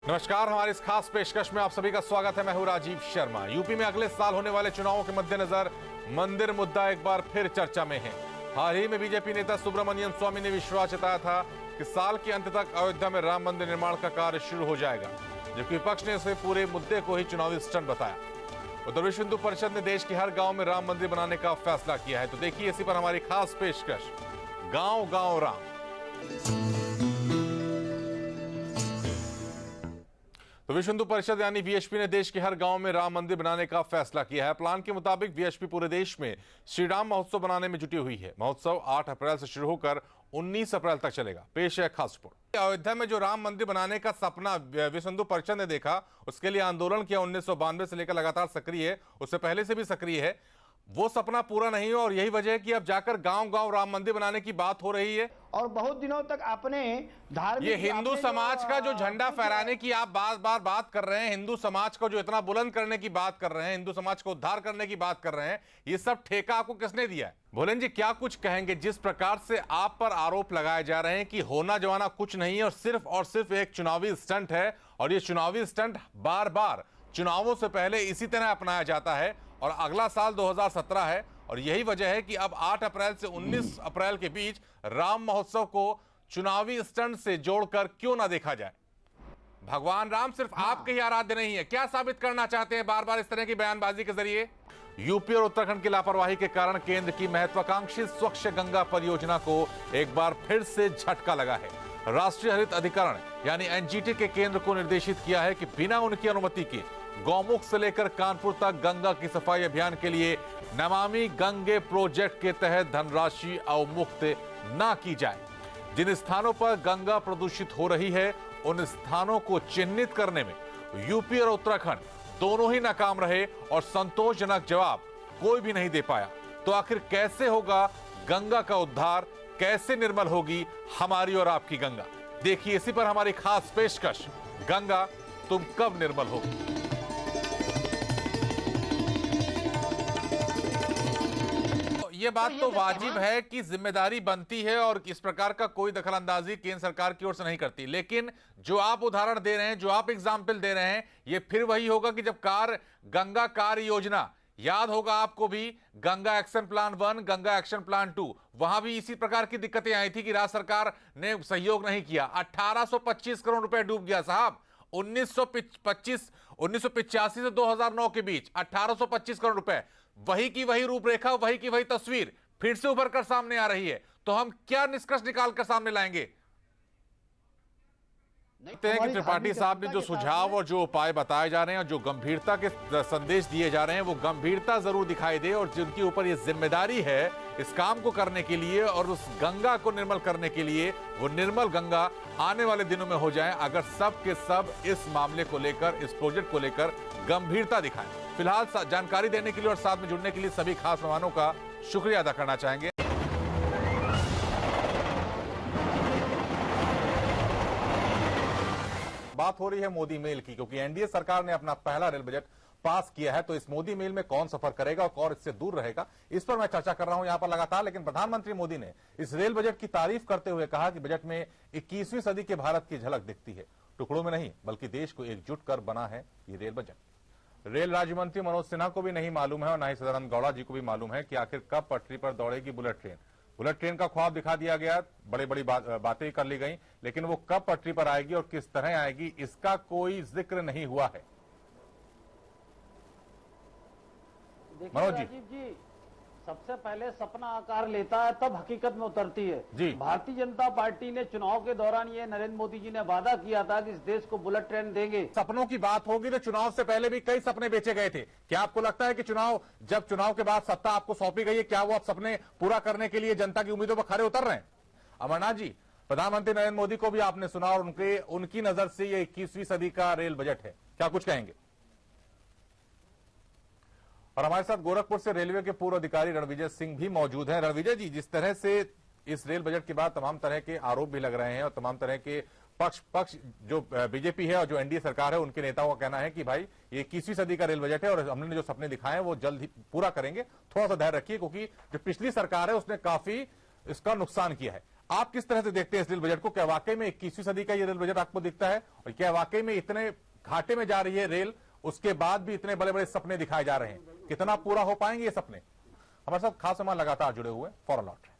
नमस्कार, हमारी इस खास पेशकश में आप सभी का स्वागत है। मैं हूं राजीव शर्मा। यूपी में अगले साल होने वाले चुनावों के मद्देनजर मंदिर मुद्दा एक बार फिर चर्चा में है। हाल ही में बीजेपी नेता सुब्रमण्यम स्वामी ने विश्वास जताया था कि साल के अंत तक अयोध्या में राम मंदिर निर्माण का कार्य शुरू हो जाएगा, जबकि विपक्ष ने इसे पूरे मुद्दे को ही चुनावी स्टंट बताया। उधर विश्व हिंदू परिषद ने देश के हर गांव में राम मंदिर बनाने का फैसला किया है। तो देखिए इसी पर हमारी खास पेशकश, गांव गांव राम। तो विश्व हिंदू परिषद यानी वीएचपी ने देश के हर गांव में राम मंदिर बनाने का फैसला किया है। प्लान के मुताबिक वीएचपी पूरे देश में श्री राम महोत्सव बनाने में जुटी हुई है। महोत्सव 8 अप्रैल से शुरू होकर 19 अप्रैल तक चलेगा। पेश है खास रिपोर्ट। अयोध्या में जो राम मंदिर बनाने का सपना विश्व हिंदू परिषद ने देखा, उसके लिए आंदोलन किया 1992 से लेकर लगातार सक्रिय है, उससे पहले से भी सक्रिय है। वो सपना पूरा नहीं हुआ और यही वजह है कि अब जाकर गांव गांव राम मंदिर बनाने की बात हो रही है। और बहुत दिनों तक आपने धार्मिक ये हिंदू समाज का जो झंडा फहराने की आप बार बात कर रहे हैं, हिंदू समाज को जो इतना बुलंद करने की बात कर रहे हैं, हिंदू समाज को उद्धार करने की बात कर रहे हैं, ये सब ठेका आपको किसने दिया है? भोलेन जी, क्या कुछ कहेंगे जिस प्रकार से आप पर आरोप लगाए जा रहे हैं कि होना जवाना कुछ नहीं है और सिर्फ एक चुनावी स्टंट है, और ये चुनावी स्टंट बार बार चुनावों से पहले इसी तरह अपनाया जाता है और अगला साल 2017 है और यही वजह है कि अब 8 अप्रैल से 19 अप्रैल के बीच राम महोत्सव को चुनावी स्टंट से जोड़कर क्यों ना देखा जाए? भगवान राम सिर्फ आपके ही आराध्य नहीं है। क्या साबित करना चाहते हैं बार बार इस तरह की बयानबाजी के जरिए? यूपी और उत्तराखंड की लापरवाही के कारण केंद्र की महत्वाकांक्षी स्वच्छ गंगा परियोजना को एक बार फिर से झटका लगा है। राष्ट्रीय हरित अधिकरण यानी एनजीटी के केंद्र को निर्देशित किया है कि बिना उनकी अनुमति के गौमुख से लेकर कानपुर तक गंगा की सफाई अभियान के लिए नमामि गंगे प्रोजेक्ट के तहत धनराशि अवमुक्त न की जाए। जिन स्थानों पर गंगा प्रदूषित हो रही है, उन स्थानों को चिन्हित करने में यूपी और उत्तराखंड दोनों ही नाकाम रहे और संतोषजनक जवाब कोई भी नहीं दे पाया। तो आखिर कैसे होगा गंगा का उद्धार? कैसे निर्मल होगी हमारी और आपकी गंगा? देखिए इसी पर हमारी खास पेशकश, गंगा तुम कब निर्मल होगी। ये बात तो वाजिब है कि जिम्मेदारी बनती है और इस प्रकार का कोई दखलंदाजी केंद्र सरकार की ओर से नहीं करती, लेकिन जो आप उदाहरण दे रहे हैं, जो आप एग्जाम्पल दे रहे हैं, ये फिर वही होगा कि जब गंगा कार्य योजना, याद होगा आपको भी, Ganga action plan 1, Ganga action plan 2, वहां भी इसी प्रकार की दिक्कतें आई थी कि राज्य सरकार ने सहयोग नहीं किया। 1825 करोड़ रुपए डूब गया साहब। 1985 से 2009 के बीच 1825 करोड़ रुपए, वही की वही रूपरेखा, वही की वही तस्वीर फिर से उभर कर सामने आ रही है। तो हम क्या निष्कर्ष निकाल कर सामने लाएंगे? त्रिपाठी साहब ने जो सुझाव और जो उपाय बताए जा रहे हैं और जो गंभीरता के संदेश दिए जा रहे हैं, वो गंभीरता जरूर दिखाई दे, और जिनके ऊपर ये जिम्मेदारी है इस काम को करने के लिए और उस गंगा को निर्मल करने के लिए, वो निर्मल गंगा आने वाले दिनों में हो जाए, अगर सब के सब इस मामले को लेकर, इस प्रोजेक्ट को लेकर गंभीरता दिखाएं। फिलहाल जानकारी देने के लिए और साथ में जुड़ने के लिए सभी खास मेहमानों का शुक्रिया अदा करना चाहेंगे। बात हो रही है मोदी मेल की, क्योंकि एनडीए सरकार ने अपना पहला रेल बजट पास किया है। तो इस मोदी मेल में कौन सफर करेगा और कौन इससे दूर रहेगा, इस पर मैं चर्चा कर रहा हूं यहां पर लगातार। लेकिन प्रधानमंत्री मोदी ने इस रेल बजट की तारीफ करते हुए कहा कि बजट में 21वीं सदी के भारत की झलक दिखती है। टुकड़ों में नहीं, बल्कि देश को एकजुट कर बना है ये रेल बजट। रेल राज्य मंत्री मनोज सिन्हा को भी नहीं मालूम है और न ही सदानंद गौड़ा जी को भी मालूम है कि आखिर कब पटरी पर दौड़ेगी बुलेट ट्रेन। बुलेट ट्रेन का ख्वाब दिखा दिया गया, बड़ी बातें कर ली गई, लेकिन वो कब पटरी पर आएगी और किस तरह आएगी, इसका कोई जिक्र नहीं हुआ है। मनोज जी, सबसे पहले सपना आकार लेता है तब हकीकत में उतरती है जी। भारतीय जनता पार्टी ने चुनाव के दौरान ये नरेंद्र मोदी जी ने वादा किया था कि इस देश को बुलेट ट्रेन देंगे। सपनों की बात होगी तो चुनाव से पहले भी कई सपने बेचे गए थे। क्या आपको लगता है कि जब चुनाव के बाद सत्ता आपको सौंपी गई है, क्या वो आप सपने पूरा करने के लिए जनता की उम्मीदों पर खरे उतर रहे हैं? अमरनाथ जी, प्रधानमंत्री नरेंद्र मोदी को भी आपने सुना और उनकी नजर से ये 21वीं सदी का रेल बजट है, क्या कुछ कहेंगे? और हमारे साथ गोरखपुर से रेलवे के पूर्व अधिकारी रणविजय सिंह भी मौजूद हैं। रणविजय जी, जिस तरह से इस रेल बजट के बाद तमाम तरह के आरोप भी लग रहे हैं और तमाम तरह के पक्ष जो बीजेपी है और जो एनडीए सरकार है, उनके नेताओं का कहना है कि भाई ये 21वीं सदी का रेल बजट है और हमने जो सपने दिखाए हैं वो जल्द ही पूरा करेंगे, थोड़ा सा धैर्य रखिए, क्योंकि जो पिछली सरकार है उसने काफी इसका नुकसान किया है। आप किस तरह से देखते हैं इस रेल बजट को? क्या वाकई में 21वीं सदी का ये रेल बजट आपको दिखता है? और क्या वाकई में इतने घाटे में जा रही है रेल, उसके बाद भी इतने बड़े बड़े सपने दिखाए जा रहे हैं? कितना पूरा हो पाएंगे ये सपने? हमारे साथ खास मेहमान लगातार जुड़े हुए, फौरन लौट रहे हैं।